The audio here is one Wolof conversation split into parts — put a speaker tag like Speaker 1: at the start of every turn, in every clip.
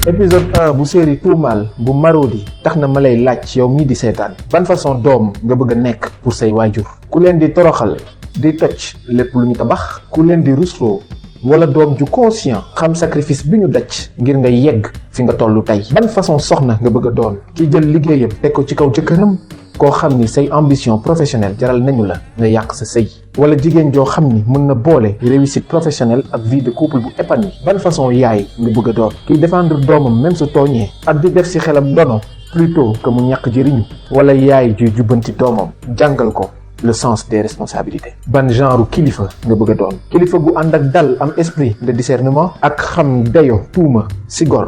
Speaker 1: épisode 1 bu série Tuumaal bu Marodi tax na ma lay laaj yow mii di seetaan ban façon doom nga bëgg a nekk pour say waajur. ku leen di toroxal di toj lépp lu ñu tabax, ku leen di rusloo wala doom ju conscient xam sacrifice bi ñu daj ngir nga yegg fi nga tollu tey. ban façon soxna nga bëgg a doon ki jël liggéeyam teg ko ci kaw jëkkëram, koo xam ni say ambition professionnelle jaral nañu la nga yàq sa sëy, wala jigéen joo xam ni mën na boole réussite professionnelle ak vie de couple bu épanoui. ban façon yaay nga bëgg a doon kiy défendre doomam même su tooñee ak di def ci xelam dono plutôt que mu ñàkk jëriñu, wala yaay juy jubbanti doomam jàngal ko le sens des responsabilités. ban genre kilifa nga bëgg a doon kilifa gu ànd ak dal, am esprit de discernement ak xam dayo tuuma si gor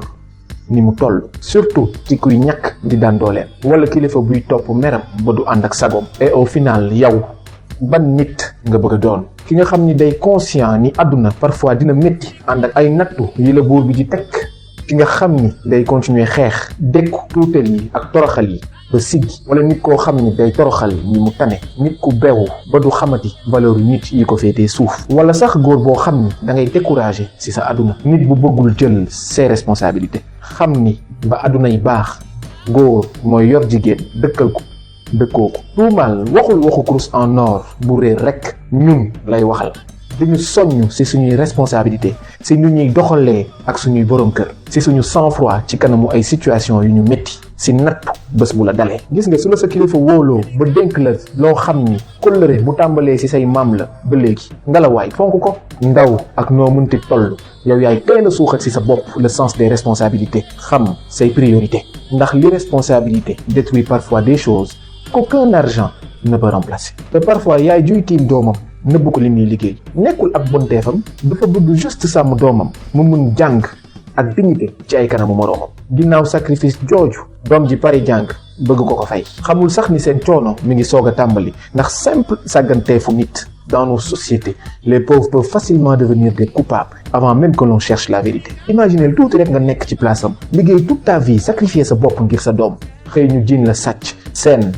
Speaker 1: ni mu toll, surtout ci kuy ñàkk di daan dooleem, wala kilifa buy topp meram ba du ànd ak sagom. et au final yow ban nit nga bëgg a doon ki nga xam ni day conscient ni àdduna parfois dina métti ànd ak ay nattu yi la buur bi di teg, ki nga xam ni day continuer xeex dékku tuutal yi ak toroxal yi ba siggi, wala nit koo xam ni day toroxal ñi mu tane, nit ku bewu ba du xamati valeur nit yi ko féetee suuf, wala sax góor boo xam ni da ngay découragé ci sa àdduna, nit bu bëggul jël ses responsabilités, xam ni ba àdduna yi baax góor mooy yor jigéen dëkkal ko dëkkoo ko. Tuumaal waxul waxu kurus en or bu réer rek, ñun lay waxal dañu soññ ci suñuy responsabilité, ci ñu ñuy doxalee ak suñuy borom kër, ci suñu sang-froid ci kanamu ay situation yu ñu métti, ci nattu bés bu la dalee. gis nga su la sa kilifa wóoloo ba dénk la loo xam ni kóllëre bu tàmbalee ci say maam la ba léegi, ngalawaay fonk ko. ndaw ak noo mënti toll yow yaay teel a suuxat ci sa bopp le sens des responsabilités, xam say priorités, ndax l'irresponsabilité détruit parfois des choses qu'aucun argent ne peut remplacer. te parfois yaay juy tiim doomam nëbb ko li muy liggéey nekkul ak bonteefam, dafa bëgg juste sàmm doomam mu mun jàng ak dignité ci ay kanamu moroomam. ginnaaw sacrifice jooju doom ji pare jàng bëgg ko fay, xamul sax ni seen coono mi ngi soog a tàmbali, ndax simple sàgganteefu nit. Dans nos sociétés, les pauvres peuvent facilement devenir des coupables avant même que l'on cherche la vérité. Imaginez tuuti rek nga nekk ci place am liggéey toute ta vie, sacrifier sa bopp ngir sa doom, xëy ñu jiin la sàcc. scène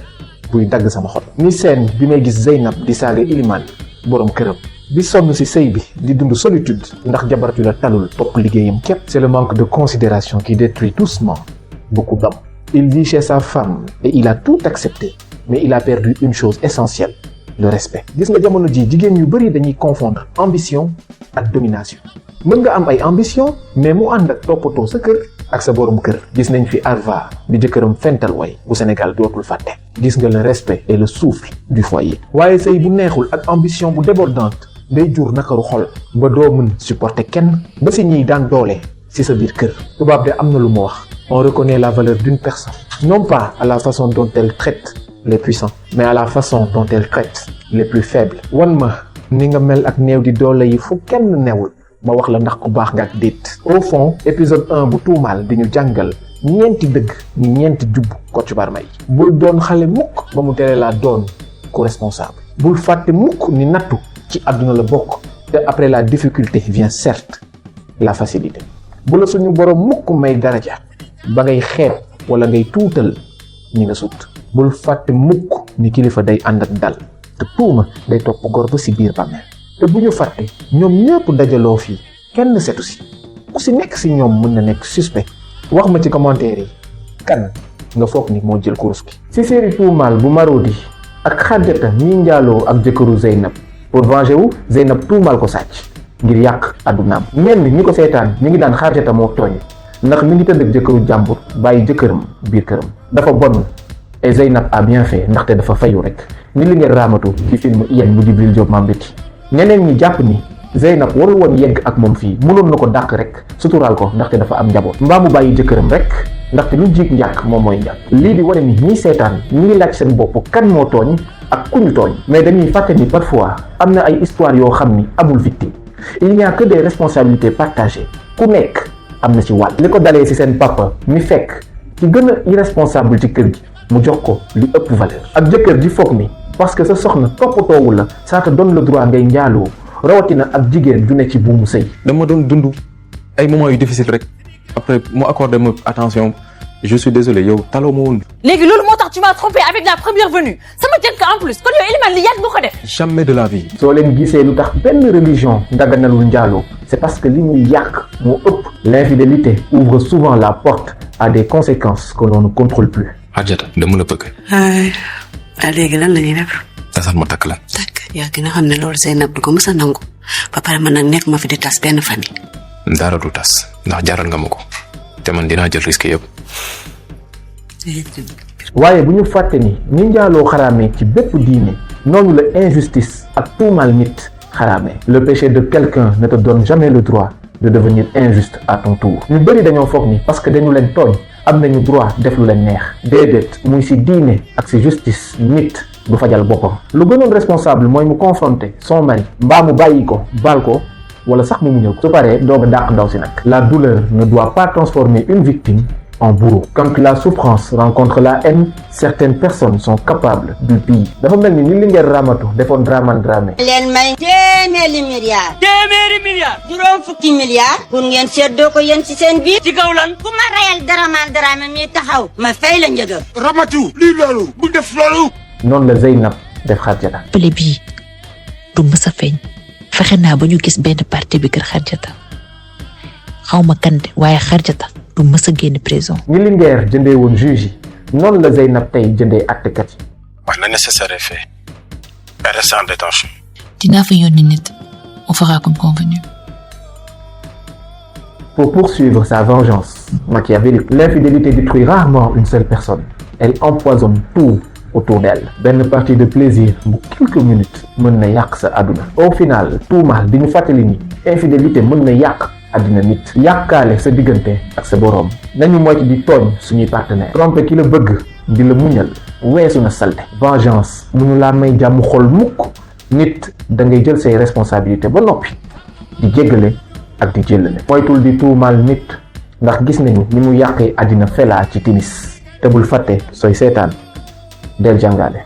Speaker 1: buy dagg sama xol ni scène bi may gis Zeynab di saaga Iliman borom këram, di sonn ci sëy bi, di dund solitude ndax jabar ju la talul topp liggéeyam képp. C'est le manque de considération qui détruit doucement beaucoup d'hommes. Il vit chez sa femme et il a tout accepté, mais il a perdu une chose essentielle, le respect. gis nga jamono ji jigéen ñu bari dañuy confondre ambition ak domination. mën nga am ay ambition mais mu ànd ak toppatoo sa kër ak sa borom kër. gis nañ fi Arva bi jëkkëram fental way bu Sénégal dootul fàtte. gis nga le respect et le souffle du foyer. waaye sëy bu neexul ak ambition bu débordante day jur nakaru xol ba doo mën supporter kenn ba si ñiy daan doole ci sa biir kër. tubaab de am na lu mu wax, on reconnaît la valeur d'une personne non pas à la façon dont elle traite les puissants, mais à la façon dont elle traite les plus faibles. wan ma ni nga mel ak néew di doole yi fu kenn newul ma wax la ndax ku baax nga ak déet. au fond épisode 1 bu Tuumaal di ñu jàngal ñeenti dëgg ni ñeenti jubb Kocc Barma yi. bul doon xale mukk ba mu tere laa doon ku responsable. bul fàtte mukk ni nattu ci àdduna la bokk, te après la difficulté vient certes la facilité. bu la suñu borom mukk may daraja ba ngay xeeb wala ngay tuutal ñi nga sut. bul fàtte mukk ni kilifa day ànd ak dal, te tuuma day topp gor ba ci biir bàmmeel. te bu ñu fàtte ñoom ñëpp dajaloo fii kenn setu ci, ku ci nekk ci ñoom mën na nekk suspect. wax ma ci commentaire yi kan nga foog ni moo jël kurus gi. ci série Tuumaal bu Marodi ak Xadjata mi njaaloo ak jëkkëru Zeynab, pour venger wu Zeynab tuumaal ko sàcc ngir yàq àddunaam. ñenn ñi ko seetaan ñi ngi daan Xadjata moo tooñ ndax mi ngi tëdd ak jëkkëru jàmbur bàyyi jëkkëram biir këram, dafa bon. et Zeynab a bien fait ndaxte dafa fayu rek ni li ngeen raamatu ci film Iyane bu Djibril Diop Mambéty. ñeneen ñi jàpp ni Zeynab warul woon yegg ak moom fii, mënoon na ko dàq rek suturaal ko ndaxte dafa am njaboot, mbaa mu bàyyi jëkkëram rek ndaxte lu jiig njàkk moom mooy njàkk. lii di wane ni ñiy seetaan ñi ngi laaj seen bopp kan moo tooñ ak ku ñu tooñ, mais dañuy fàtte ni parfois am na ay histoire yoo xam ni amul victime. il n'y a que des responsabilités partagées, ku nekk am na ci wàll. li ko dalee ci seen papa mi fekk ci gën a irresponsable ci kër gi mu jox ko li ëpp valeur, ak jëkkër ji foog ni parce que sa soxna toppatoowu la ça te donne le droit ngay njaaloo, rawatina ak jigéen ju ne ci buumu sëy.
Speaker 2: dama doon dund ay moments yu difficile rek après mu accordé ma attention, je suis désolé yow taloo ma woon.
Speaker 3: léegi loolu moo tax tu m'as trompé avec la première venue sama jëkk en plus kon yow Elimane li yàgg nga ko def.
Speaker 2: jamais de la vie.
Speaker 1: soo leen gisee lu tax benn religion ndaganalul njaaloo c'est parce que li muy yàq moo ëpp. L'infidélité ouvre souvent la porte à des conséquences que l'on ne contrôle plus.
Speaker 2: Xarjata dama la bëgg.
Speaker 4: léegi lan la ñuy def.
Speaker 2: tasal ma takk la.
Speaker 4: takk yaa gën a xam ne loolu Zeynab du ko mës a nangu ba pare man nag nekk ma fi di tas benn famille.
Speaker 2: dara du tas ndax jaral nga ma ko te man dinaa jël risque yëpp.
Speaker 1: waaye bu ñu fàtte ni njaaloo xaraamee ci bépp diine noonu la injustice ak tuumal nit xaraamee. Le péché de quelqu'un ne te donne jamais le droit de devenir injuste à ton tour. ñu bëri dañoo foog ni parce que dañu leen tooñ am nañu droit def lu leen neex. déedéet muy ci diine ak ci justice nit du fajal boppam. lu gënoon responsable mooy mu confronter son mari mbaa mu bàyyi ko baal ko wala sax mu muñal ko su paree doog a dàq ndaw si nag. La douleur ne doit pas transformer une victime en bourreau. Quand la souffrance rencontre la haine, certaines personnes sont capables du pire. dafa mel ni Linguère Ramatu defoon Dramé.
Speaker 5: leen may téeméeri milliards juróom fukki milliards pour ngeen seddoo ko yéen ci seen biir ci kaw lan ku ma rayal Dramé mi taxaw ma fay la njëga Ramatu lii loolu bu def loolu.
Speaker 1: noonu la Zeynab def Xarjata.
Speaker 6: pële bii du mës a feeñ fexe naa ba ñu gis benn parti bi kër Xarjata xaw ma kan de waaye Xarjata du mës a génn prison.
Speaker 1: ni Linguère jëndee woon juge yi noonu la Zeynab tey jëndee àttekat yi.
Speaker 7: wax le nécessaire est fait. Elle reste en détention.
Speaker 6: dinaa fa yónni nit on fera comme convenu.
Speaker 1: Pour poursuivre sa vengeance machiavélique, l'infidélité détruit rarement une seule personne. Elle empoisonne tout autour d'elle. Benn partie de plaisir bu quelques minutes mën na yàq sa àdduna. Au final tuumaal di ñu fàttali ni infidélité mën na yàq àddina nit. yàqaale sa diggante ak sa boroom. nañu moytu di tooñ suñuy partenaire. tromper ki la bëgg di la muñal weesu na salte. vengeance mënu laa may jàmm xol mukk. nit da ngay jël say responsabilités ba noppi di jéggale ak di jëllale. moytul di tuumaal nit ndax gis nañu ni mu yàqee àddina felaa ci timis te bul fàtte sooy seetaan del jàngale.